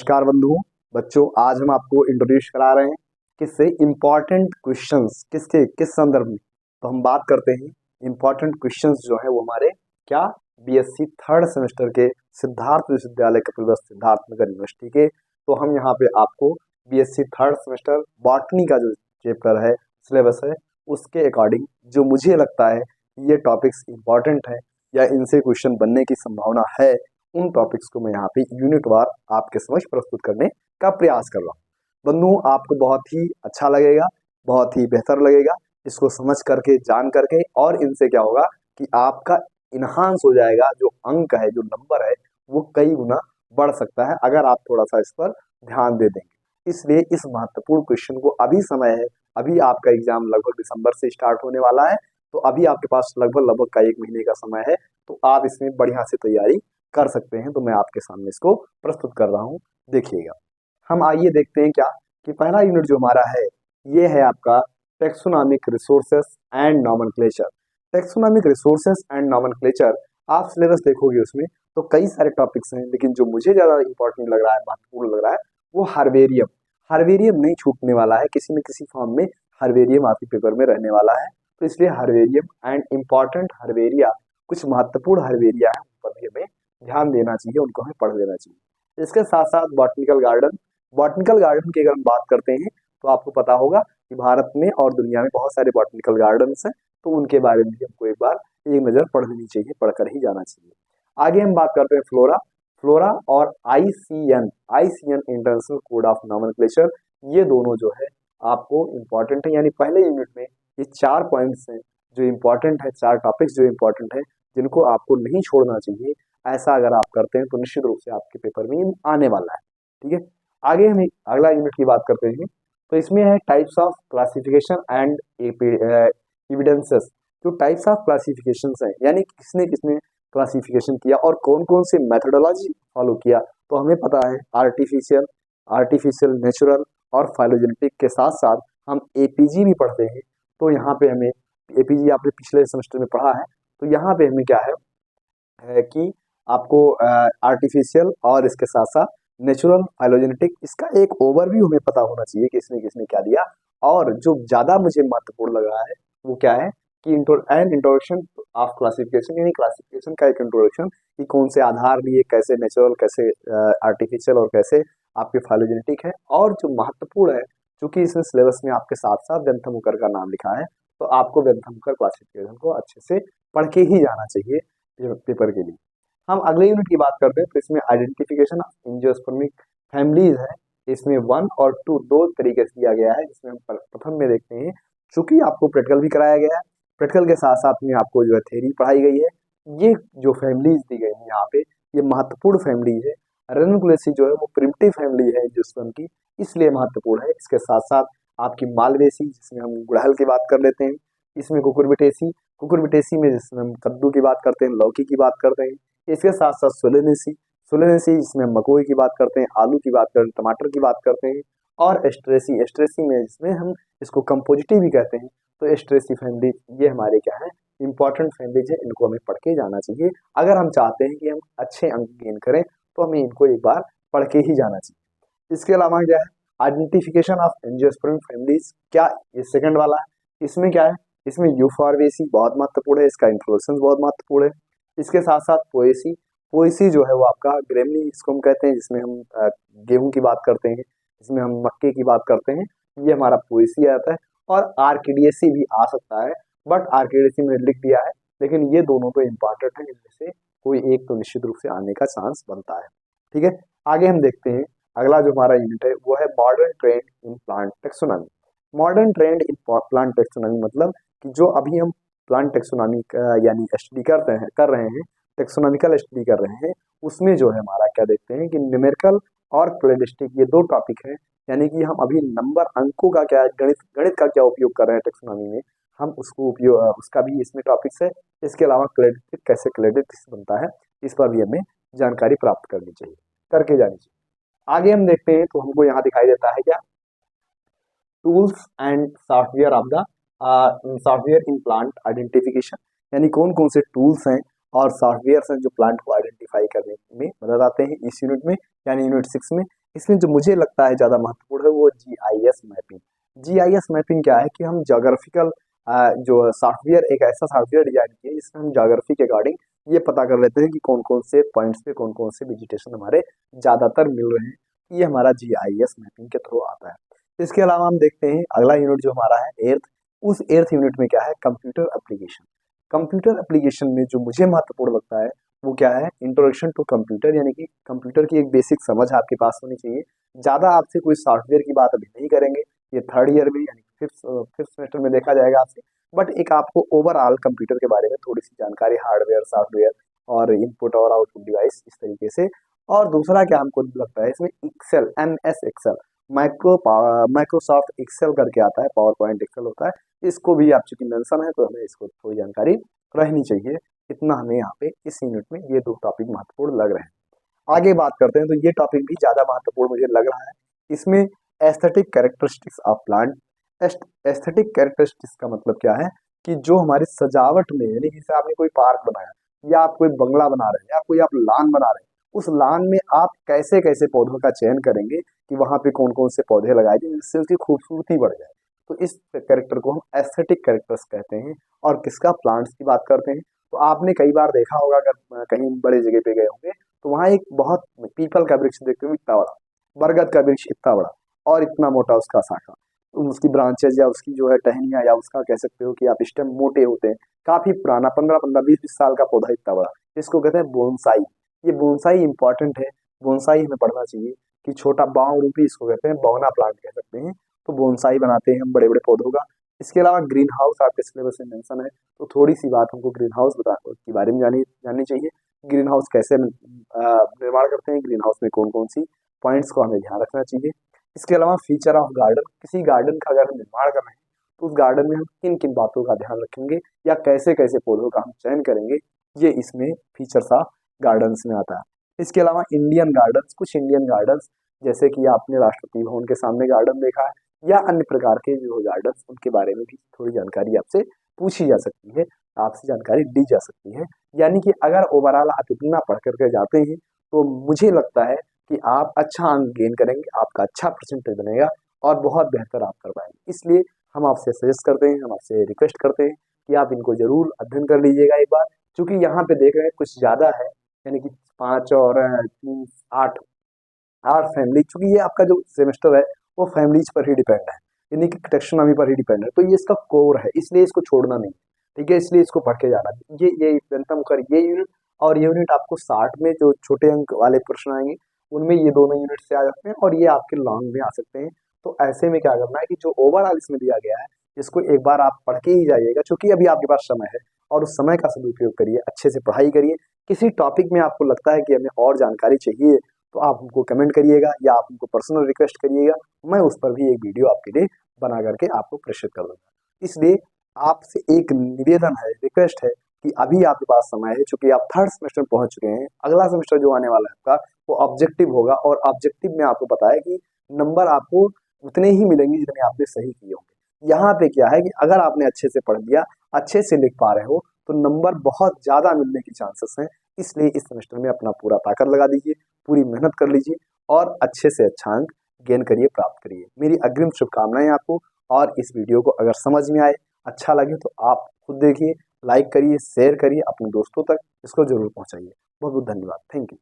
नमस्कार बंधुओं, बच्चों आज हम आपको इंट्रोड्यूस करा रहे हैं किससे इम्पॉर्टेंट क्वेश्चंस किस संदर्भ में। तो हम बात करते हैं इम्पॉर्टेंट क्वेश्चंस जो है वो हमारे क्या बीएससी थर्ड सेमेस्टर के सिद्धार्थ विश्वविद्यालय कपिलवस्तु सिद्धार्थ नगर यूनिवर्सिटी के। तो हम यहाँ पे आपको बीएससी थर्ड सेमेस्टर बॉटनी का जो चैप्टर है सिलेबस है उसके अकॉर्डिंग जो मुझे लगता है ये टॉपिक्स इम्पॉर्टेंट है या इनसे क्वेश्चन बनने की संभावना है, उन टॉपिक्स को मैं यहाँ पे यूनिट वार आपके समक्ष प्रस्तुत करने का प्रयास कर रहा हूँ। बंधुओं आपको बहुत ही अच्छा लगेगा, बहुत ही बेहतर लगेगा इसको समझ करके जान करके, और इनसे क्या होगा कि आपका इन्हांस हो जाएगा, जो अंक है जो नंबर है वो कई गुना बढ़ सकता है अगर आप थोड़ा सा इस पर ध्यान दे देंगे। इसलिए इस महत्वपूर्ण क्वेश्चन को अभी समय है, अभी आपका एग्जाम लगभग दिसंबर से स्टार्ट होने वाला है, तो अभी आपके पास लगभग का 1 महीने का समय है, तो आप इसमें बढ़िया से तैयारी कर सकते हैं। तो मैं आपके सामने इसको प्रस्तुत कर रहा हूँ, देखिएगा। हम आइए देखते हैं क्या कि पहला यूनिट जो हमारा है ये है आपका taxonomic resources and nomenclature. Taxonomic resources and nomenclature आप सिलेबस देखोगे उसमें तो कई सारे टॉपिक्स हैं, लेकिन जो मुझे ज्यादा इंपॉर्टेंट लग रहा है, महत्वपूर्ण लग रहा है, वो हार्वेरियम। हार्वेरियम नहीं छूटने वाला है, किसी न किसी फॉर्म में हार्वेरियम आपके पेपर में रहने वाला है। तो इसलिए हार्वेरियम एंड इम्पॉर्टेंट हार्वेरिया, कुछ महत्वपूर्ण हार्वेरिया है, उन पर भी हमें ध्यान देना चाहिए, उनको हमें पढ़ लेना चाहिए। इसके साथ साथ बॉटनिकल गार्डन। बॉटनिकल गार्डन की अगर हम बात करते हैं तो आपको पता होगा कि भारत में और दुनिया में बहुत सारे बॉटनिकल गार्डन्स हैं, तो उनके बारे में भी हमको एक बार एक नज़र पढ़ लेनी चाहिए, पढ़कर ही जाना चाहिए। आगे हम बात करते हैं फ्लोरा। फ्लोरा और ICN, ICN international code of nomenclature, ये दोनों जो है आपको इम्पॉर्टेंट है। यानी पहले यूनिट में ये 4 पॉइंट्स हैं जो इम्पॉर्टेंट है, 4 टॉपिक्स जो इम्पॉर्टेंट है, जिनको आपको नहीं छोड़ना चाहिए। ऐसा अगर आप करते हैं तो निश्चित रूप से आपके पेपर में आने वाला है। ठीक है, आगे हम अगला यूनिट की बात करते हैं, तो इसमें है types of classification and evidences. जो टाइप्स ऑफ क्लासिफिकेशन हैं, यानी किसने किसने क्लासिफिकेशन किया और कौन कौन से मेथोडोलॉजी फॉलो किया। तो हमें पता है आर्टिफिशियल, आर्टिफिशियल, नेचुरल और फाइलोजेनेटिक के साथ साथ हम एपीजी भी पढ़ते हैं। तो यहाँ पे हमें एपीजी आपने पिछले सेमेस्टर में पढ़ा है, तो यहाँ पे हमें क्या है कि आपको आर्टिफिशियल और इसके साथ साथ नेचुरल, फाइलोजेनेटिक, इसका एक ओवरव्यू हमें पता होना चाहिए कि किसने किसने क्या दिया। और जो ज्यादा मुझे महत्वपूर्ण लग रहा है वो क्या है कि एन इंट्रोडक्शन ऑफ क्लासिफिकेशन, यानी क्लासिफिकेशन का एक इंट्रोडक्शन कि कौन से आधार लिए, कैसे नेचुरल, कैसे आर्टिफिशियल और कैसे आपके फाइलोजेनेटिक है। और जो महत्वपूर्ण है, क्योंकि इसमें सिलेबस में आपके साथ साथ वेंथमुकर का नाम लिखा है, तो आपको वेंथमुकर क्लासिफिकेशन को अच्छे से पढ़ के ही जाना चाहिए पेपर के लिए। हम अगले यूनिट की बात करते हैं, तो इसमें आइडेंटिफिकेशन ऑफ एंजियोस्पर्मिक फैमिलीज है। इसमें 1 और 2 दो तरीके से दिया गया है, जिसमें हम प्रथम में देखते हैं, चूंकि आपको प्रैक्टिकल भी कराया गया है, प्रैक्टिकल के साथ साथ में आपको जो है थ्योरी पढ़ाई गई है। ये जो फैमिलीज दी गई है यहाँ पे, ये महत्वपूर्ण फैमिलीज है। रेनुकुलेसी जो है वो प्रिमिटिव फैमिली है एंजियोस्पर्म की, इसलिए महत्वपूर्ण है। इसके साथ साथ आपकी मालवेसी, जिसमें हम गुड़हल की बात कर लेते हैं, इसमें कुकुरबिटेसी, कुकुरबिटेसी में जिसमें हम कद्दू की बात करते हैं, लौकी की बात करते हैं। इसके साथ साथ सोलेनेसी, सोलेनेसी जिसमें मकोई की बात करते हैं, आलू की बात करते हैं, टमाटर की बात करते हैं। और एस्ट्रेसी, एस्ट्रेसी में जिसमें हम इसको कंपोजिटिव भी कहते हैं। तो एस्ट्रेसी फैमिली ये हमारे क्या है, इंपॉर्टेंट फैमिलीज है, इनको हमें पढ़ के जाना चाहिए। अगर हम चाहते हैं कि हम अच्छे अंक गेन करें तो हमें इनको एक बार पढ़ के ही जाना चाहिए। इसके अलावा क्या है, आइडेंटिफिकेशन ऑफ एंजियोस्पर्मिक फैमिलीज, क्या ये सेकंड वाला है। इसमें क्या है, इसमें यूफॉर्बिएसी बहुत महत्वपूर्ण है, इसका इंट्रोडक्शन बहुत महत्वपूर्ण है। इसके साथ साथ पोएसी, पोएसी जो है वो आपका ग्रेमनी इसको हम कहते हैं, जिसमें हम गेहूं की बात करते हैं, जिसमें हम मक्के की बात करते हैं, ये हमारा पोएसी आता है। और आर्किडिएसी भी आ सकता है, बट आर्किडिएसी में लिख दिया है, लेकिन ये दोनों तो इम्पॉर्टेंट है, इनमें से कोई एक तो निश्चित रूप से आने का चांस बनता है। ठीक है, आगे हम देखते हैं अगला जो हमारा यूनिट है वो है modern trend in plant taxonomy. Modern trend in plant taxonomy मतलब कि जो अभी हम प्लांट टेक्सोनॉमी यानी स्टडी कर रहे हैं, टेक्सोनॉमिकल स्टडी कर रहे हैं, उसमें जो है हमारा क्या देखते हैं कि न्यूमेरिकल और क्वाड्रेटिक, ये 2 टॉपिक हैं। यानी कि हम अभी नंबर, अंकों का क्या, गणित का क्या उपयोग कर रहे हैं टेक्सोनॉमी में, हम उसको उपयोग, उसका भी इसमें टॉपिक्स है। इसके अलावा क्वाड्रेटिक, कैसे क्वाड्रेटिक्स बनता है, इस पर भी हमें जानकारी प्राप्त करनी चाहिए, करके जानी चाहिए। आगे हम देखते हैं तो हमको यहाँ दिखाई देता है क्या, tools and software of the software in plant identification, यानी कौन कौन से टूल्स हैं और सॉफ्टवेयर हैं जो प्लांट को आइडेंटिफाई करने में मदद आते हैं इस यूनिट में, यानी यूनिट 6 में। इसमें जो मुझे लगता है ज़्यादा महत्वपूर्ण है वो GIS मैपिंग। GIS मैपिंग क्या है कि हम जोग्राफिकल जो सॉफ्टवेयर, एक ऐसा सॉफ्टवेयर डिजाइन किया जिसमें हम जोग्राफी के अकॉर्डिंग ये पता कर लेते हैं कि कौन कौन से पॉइंट्स पे कौन कौन से वेजिटेशन हमारे ज़्यादातर मिल रहे हैं। ये हमारा GIS मैपिंग के थ्रू आता है। इसके अलावा हम देखते हैं अगला यूनिट जो हमारा है एर्थ। उस एर्थ यूनिट में क्या है, कंप्यूटर एप्लीकेशन। कंप्यूटर एप्लीकेशन में जो मुझे महत्वपूर्ण लगता है वो क्या है, इंट्रोडक्शन टू कंप्यूटर, यानी कि कंप्यूटर की एक बेसिक समझ आपके पास होनी चाहिए। ज़्यादा आपसे कोई सॉफ्टवेयर की बात अभी नहीं करेंगे, ये थर्ड ईयर में यानी फिफ्थ सेमेस्टर में देखा जाएगा आपसे। बट एक आपको ओवरऑल कंप्यूटर के बारे में थोड़ी सी जानकारी, हार्डवेयर, सॉफ्टवेयर और इनपुट और आउटपुट डिवाइस, इस तरीके से। और दूसरा क्या हमको लगता है इसमें, Excel, MS Excel, Microsoft Excel करके आता है, पावर पॉइंट एक्सेल होता है। इसको भी आप चूंकि मेंशन है तो हमें इसको थोड़ी जानकारी रहनी चाहिए। इतना हमें यहाँ पे इस यूनिट में ये दो टॉपिक महत्वपूर्ण लग रहे हैं। आगे बात करते हैं तो ये टॉपिक भी ज्यादा महत्वपूर्ण मुझे लग रहा है। इसमें aesthetic characteristics of plant. Aesthetic characteristics का मतलब क्या है कि जो हमारी सजावट में, यानी जैसे आपने कोई पार्क बनाया या आप कोई बंगला बना रहे हैं या कोई आप लॉन बना रहे हैं, उस लॉन में आप कैसे कैसे पौधों का चयन करेंगे कि वहां पे कौन कौन से पौधे लगाए जाए जिससे उसकी खूबसूरती बढ़ जाए। तो इस कैरेक्टर को हम एस्थेटिक कैरेक्टर्स कहते हैं। और किसका, प्लांट्स की बात करते हैं। तो आपने कई बार देखा होगा, अगर कहीं बड़े जगह पे गए होंगे तो वहां एक बहुत पीपल का वृक्ष देखते हो इतना बड़ा, बरगद का वृक्ष इतना बड़ा और इतना मोटा उसका शाखा, उसकी ब्रांचेज या उसकी जो है टहनियाँ या उसका कह सकते हो कि आप स्टेम मोटे होते हैं, काफी पुराना 15-15, 20-20 साल का पौधा इतना बड़ा, इसको कहते हैं बोनसाई। ये बोनसाई इंपॉर्टेंट है, बोनसाई हमें पढ़ना चाहिए कि छोटा बाव रूपी, इसको कहते हैं बौना प्लांट कह सकते हैं। तो बोनसाई बनाते हैं हम बड़े बड़े पौधों का। इसके अलावा ग्रीन हाउस आपके सिलेबस में मेंशन है, तो थोड़ी सी बात हमको ग्रीन हाउस के बारे में जाननी चाहिए। ग्रीन हाउस कैसे निर्माण करते हैं, ग्रीन हाउस में कौन कौन सी पॉइंट्स को हमें ध्यान रखना चाहिए। इसके अलावा फीचर ऑफ गार्डन, किसी गार्डन का अगर हम निर्माण कर रहे हैं तो उस गार्डन में हम किन किन बातों का ध्यान रखेंगे या कैसे कैसे पौधों का हम चयन करेंगे, ये इसमें फीचर्स ऑफ गार्डन्स में आता है। इसके अलावा इंडियन गार्डन्स, कुछ इंडियन गार्डन्स जैसे कि आपने राष्ट्रपति भवन के सामने गार्डन देखा है या अन्य प्रकार के जो गार्डन्स, उनके बारे में भी थोड़ी जानकारी आपसे पूछी जा सकती है, आपसे जानकारी ली जा सकती है। यानी कि अगर ओवरऑल आप इतना पढ़ करके जाते हैं तो मुझे लगता है कि आप अच्छा अंक गेन करेंगे, आपका अच्छा परसेंटेज बनेगा और बहुत बेहतर आप कर पाएंगे। इसलिए हम आपसे सजेस्ट करते हैं, हम आपसे रिक्वेस्ट करते हैं कि आप इनको जरूर अध्ययन कर लीजिएगा एक बार, क्योंकि यहाँ पे देख रहे हैं कुछ ज्यादा है, यानी कि 5 और 3, 8 आर फैमिली, चूंकि ये आपका जो सेमेस्टर है वो फैमिलीज पर ही डिपेंड है, यानी कि टेक्सोनॉमी पर ही डिपेंड है, तो ये इसका कोर है, इसलिए इसको छोड़ना नहीं। ठीक है, इसलिए इसको पढ़ के जाना। ये गंतम कर ये यूनिट और ये यूनिट आपको 60 में जो छोटे अंक वाले प्रश्न आएंगे उनमें ये दोनों यूनिट से आ जाते हैं और ये आपके लॉन्ग में आ सकते हैं। तो ऐसे में क्या करना है कि जो ओवरऑल इसमें दिया गया है इसको एक बार आप पढ़ के ही जाइएगा, क्योंकि अभी आपके पास समय है और उस समय का सदुपयोग करिए, अच्छे से पढ़ाई करिए। किसी टॉपिक में आपको लगता है कि हमें और जानकारी चाहिए तो आप हमको कमेंट करिएगा या आप हमको पर्सनल रिक्वेस्ट करिएगा, मैं उस पर भी एक वीडियो आपके लिए बना करके आपको प्रेषित कर दूंगा। इसलिए आपसे एक निवेदन है, रिक्वेस्ट है कि अभी आपके पास समय है, क्योंकि आप थर्ड सेमेस्टर में पहुंच चुके हैं। अगला सेमेस्टर जो आने वाला है आपका वो ऑब्जेक्टिव होगा और ऑब्जेक्टिव में आपको पता है कि नंबर आपको उतने ही मिलेंगे जितने आपने सही किए होंगे। यहाँ पे क्या है कि अगर आपने अच्छे से पढ़ लिया, अच्छे से लिख पा रहे हो तो नंबर बहुत ज्यादा मिलने की चांसेस हैं। इसलिए इस सेमेस्टर में अपना पूरा ताकत लगा दीजिए, पूरी मेहनत कर लीजिए और अच्छे से अच्छा अंक गेन करिए, प्राप्त करिए। मेरी अग्रिम शुभकामनाएं आपको। और इस वीडियो को अगर समझ में आए, अच्छा लगे तो आप खुद देखिए, लाइक करिए, शेयर करिए अपने दोस्तों तक, इसको जरूर पहुंचाइए। बहुत बहुत धन्यवाद, थैंक यू।